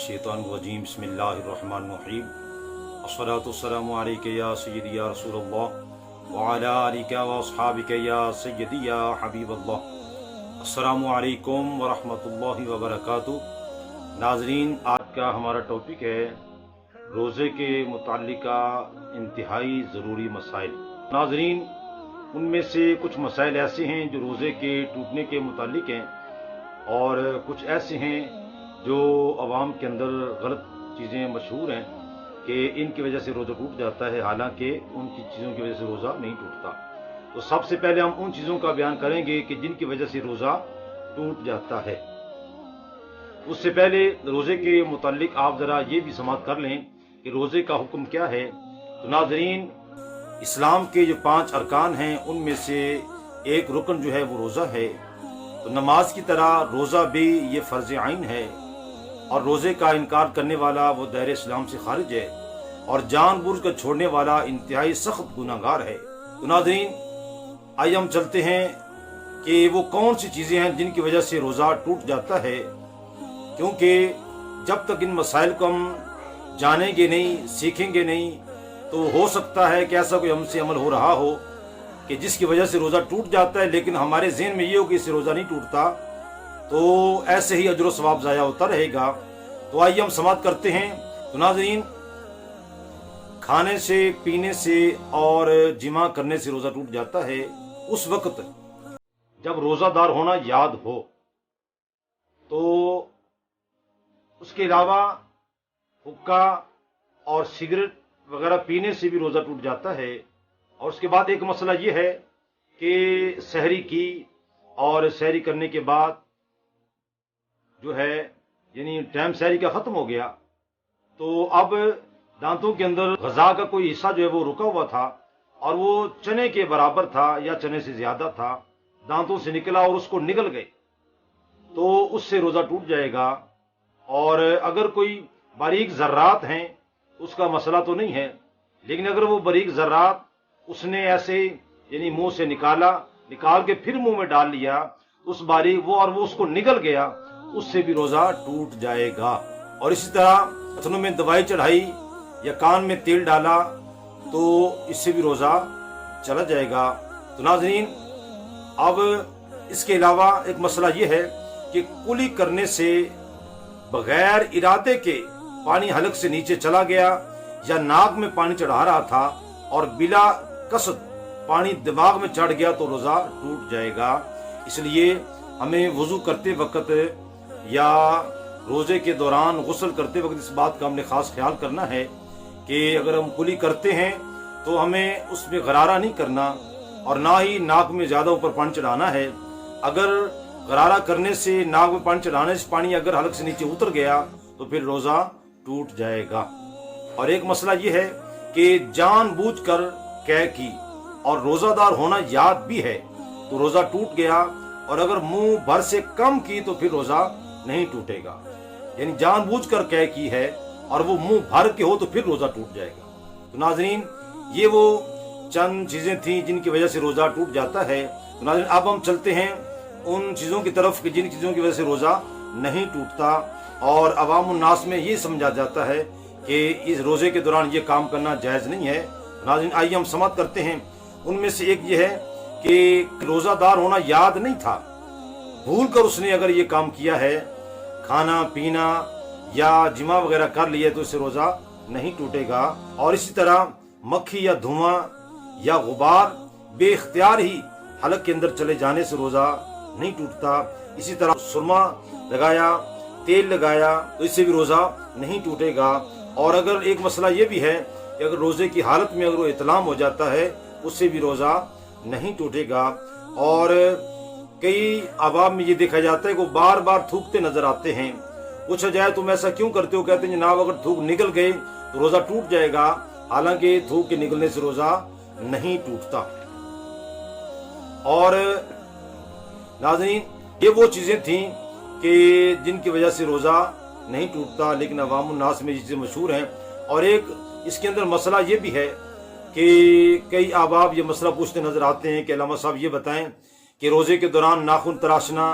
मिनश्शैतानिर्रजीम बिस्मिल्लाहिर्रहमानिर्रहीम अस्सलातु वस्सलामु अलैका या सय्यदी या रसूलल्लाह व अला आलिका व अस्हाबिका या सय्यदी या हबीबल्लाह। अस्सलामु अलैकुम व रहमतुल्लाहि व बरकातुहू। नाज़रीन, आज का हमारा टॉपिक है रोज़े के मुताल्लिका इंतहाई ज़रूरी मसाइल। नाज़रीन, उनमें से कुछ मसाइल ऐसे हैं जो रोज़े के टूटने के मुताल्लिक हैं और कुछ ऐसे हैं जो अवाम के अंदर गलत चीज़ें मशहूर हैं कि इनकी वजह से रोज़ा टूट जाता है, हालांकि उनकी चीज़ों की वजह से रोज़ा नहीं टूटता। तो सबसे पहले हम उन चीज़ों का बयान करेंगे कि जिनकी वजह से रोज़ा टूट जाता है। उससे पहले रोज़े के मुताल्लिक आप ज़रा ये भी समाअत कर लें कि रोज़े का हुक्म क्या है। तो नाज़रीन, इस्लाम के जो 5 अरकान हैं उनमें से एक रुकन जो है वो रोज़ा है। तो नमाज की तरह रोज़ा भी ये फ़र्ज़ आइन है और रोज़े का इनकार करने वाला वो दायरे इस्लाम से खारिज है और जानबूझ कर छोड़ने वाला इंतहाई सख्त गुनाहगार है। तो नाज़रीन, आइए हम चलते हैं कि वो कौन सी चीज़ें हैं जिनकी वजह से रोज़ा टूट जाता है, क्योंकि जब तक इन मसाइल को हम जानेंगे नहीं, सीखेंगे नहीं, तो हो सकता है कि ऐसा कोई हमसे अमल हो रहा हो कि जिसकी वजह से रोज़ा टूट जाता है, लेकिन हमारे ज़हन में ये हो कि इससे रोज़ा नहीं टूटता, तो ऐसे ही अजर सवाब ज़ाया होता रहेगा। तो आइए हम समाअत करते हैं। तो नाज़रीन, खाने से, पीने से और जिमा करने से रोज़ा टूट जाता है उस वक्त जब रोज़ादार होना याद हो। तो उसके अलावा हुक्का और सिगरेट वगैरह पीने से भी रोज़ा टूट जाता है। और उसके बाद एक मसला ये है कि सहरी की और सहरी करने के बाद जो है यानी टाइम सहरी का ख़त्म हो गया, तो अब दांतों के अंदर ग़ज़ा का कोई हिस्सा जो है वो रुका हुआ था और वो चने के बराबर था या चने से ज़्यादा था, दांतों से निकला और उसको निगल गए, तो उससे रोज़ा टूट जाएगा। और अगर कोई बारीक ज़र्रात हैं उसका मसला तो नहीं है, लेकिन अगर वो बारीक ज़र्रात उसने ऐसे यानी मुंह से निकाल के फिर मुंह में डाल लिया, उस बारीक वो उसको निगल गया, उससे भी रोज़ा टूट जाएगा। और इसी तरह अथनों में दवाई चढ़ाई या कान में तेल डाला तो इससे भी रोज़ा चला जाएगा। तो नाज़रीन, अब इसके अलावा एक मसला ये है कि कुली करने से बगैर इरादे के पानी हलक से नीचे चला गया या नाक में पानी चढ़ा रहा था और बिला कसद पानी दिमाग में चढ़ गया तो रोज़ा टूट जाएगा। इसलिए हमें वुज़ू करते वक्त या रोज़े के दौरान गुस्ल करते वक्त इस बात का हमने ख़ास ख्याल करना है कि अगर हम कुली करते हैं तो हमें उसमें गरारा नहीं करना और ना ही नाक में ज़्यादा ऊपर पानी चढ़ाना है। अगर गरारा करने से, नाक में पानी चढ़ाने से पानी अगर हलक से नीचे उतर गया तो फिर रोज़ा टूट जाएगा। और एक मसला ये है कि जानबूझकर कै की और रोज़ादार होना याद भी है तो रोज़ा टूट गया, और अगर मुंह भर से कम की तो फिर रोज़ा नहीं टूटेगा। यानी जानबूझकर कै की है और वो मुंह भर के हो तो फिर रोज़ा टूट जाएगा। तो नाज़रीन, ये वो चंद चीज़ें थी जिनकी वजह से रोज़ा टूट जाता है। तो नाज़रीन, अब हम चलते हैं उन चीज़ों की तरफ कि जिन चीज़ों की वजह से रोज़ा नहीं टूटता और अवाम उन्नास में ये समझा जाता है कि इस रोज़े के दौरान ये काम करना जायज़ नहीं है। नाज़रीन, आइए हम समाअत करते हैं। उनमें से एक ये है कि रोज़ादार होना याद नहीं था, भूल कर उसने अगर ये काम किया है, खाना पीना या जिमा वगैरह कर लिया, तो इससे रोज़ा नहीं टूटेगा। और इसी तरह मक्खी या धुआं या गुबार बेख्तियार ही हलक के अंदर चले जाने से रोज़ा नहीं टूटता। इसी तरह सुरमा लगाया, तेल लगाया, तो इससे भी रोज़ा नहीं टूटेगा। और अगर एक मसला ये भी है कि अगर रोज़े की हालत में अगर वो इतलाम हो जाता है उससे भी रोज़ा नहीं टूटेगा। और कई अवाम में ये देखा जाता है कि वो बार बार थूकते नजर आते हैं। पूछा जाए तुम ऐसा क्यों करते हो, कहते हैं जनाब अगर थूक निकल गए तो रोज़ा टूट जाएगा, हालांकि थूक के निकलने से रोज़ा नहीं टूटता। और नाज़रीन, ये वो चीज़ें थीं कि जिनकी वजह से रोज़ा नहीं टूटता, लेकिन अवाम उन्नास में ये चीज़ें मशहूर हैं। और एक इसके अंदर मसला ये भी है कि कई अहबाब ये मसला पूछते नजर आते हैं कि अल्लामा साहब ये बताएं कि रोज़े के दौरान नाखून तराशना,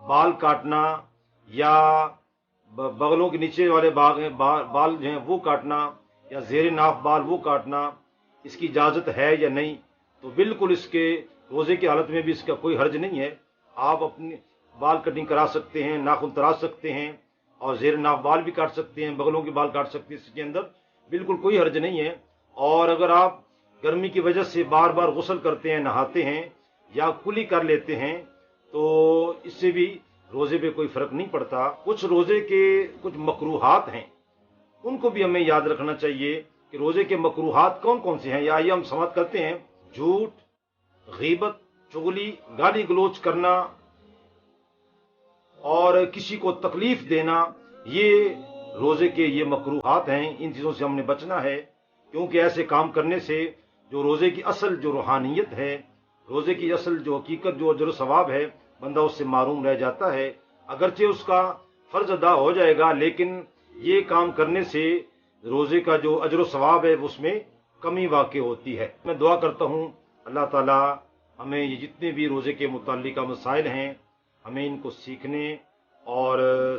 बाल काटना या बगलों के नीचे वाले बाल जो हैं वो काटना या ज़ेर नाफ बाल वो काटना, इसकी इजाज़त है या नहीं? तो बिल्कुल इसके रोज़े की हालत में भी इसका कोई हर्ज नहीं है। आप अपनी बाल कटिंग करा सकते हैं, नाखून तराश सकते हैं और ज़ेर नाफ बाल भी काट सकते हैं, बगलों के बाल काट सकते हैं, इसके अंदर बिल्कुल कोई हर्ज नहीं है। और अगर आप गर्मी की वजह से बार बार गुस्ल करते हैं, नहाते हैं या कुली कर लेते हैं तो इससे भी रोज़े पे कोई फ़र्क नहीं पड़ता। कुछ रोज़े के कुछ मकरूहात हैं, उनको भी हमें याद रखना चाहिए कि रोज़े के मकरूहात कौन कौन से हैं। या आइए हम समाप्त करते हैं। झूठ, गीबत, चुगली, गाली गलोच करना और किसी को तकलीफ देना, ये रोज़े के ये मकरूहात हैं। इन चीज़ों से हमने बचना है, क्योंकि ऐसे काम करने से जो रोज़े की असल जो रूहानियत है, रोज़े की असल जो हकीकत जो अजर सवाब है, बंदा उससे मारूम रह जाता है। अगरचे उसका फ़र्ज अदा हो जाएगा, लेकिन ये काम करने से रोज़े का जो अजर सवाब है उसमें कमी वाक़ होती है। मैं दुआ करता हूँ अल्लाह ताला हमें ये जितने भी रोज़े के मुताल्लिक़ मसाइल हैं, हमें इनको सीखने और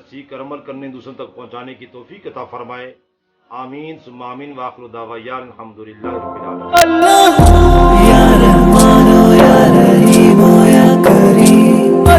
सीख कर अमल करने, दूसरों तक पहुँचाने की तौफ़ीक़ अता फ़रमाए। आमीन सुम्मा आमीन। व आखिरु दावाना अनिल हम्दुलिल्लाहि रब्बिल आलमीन।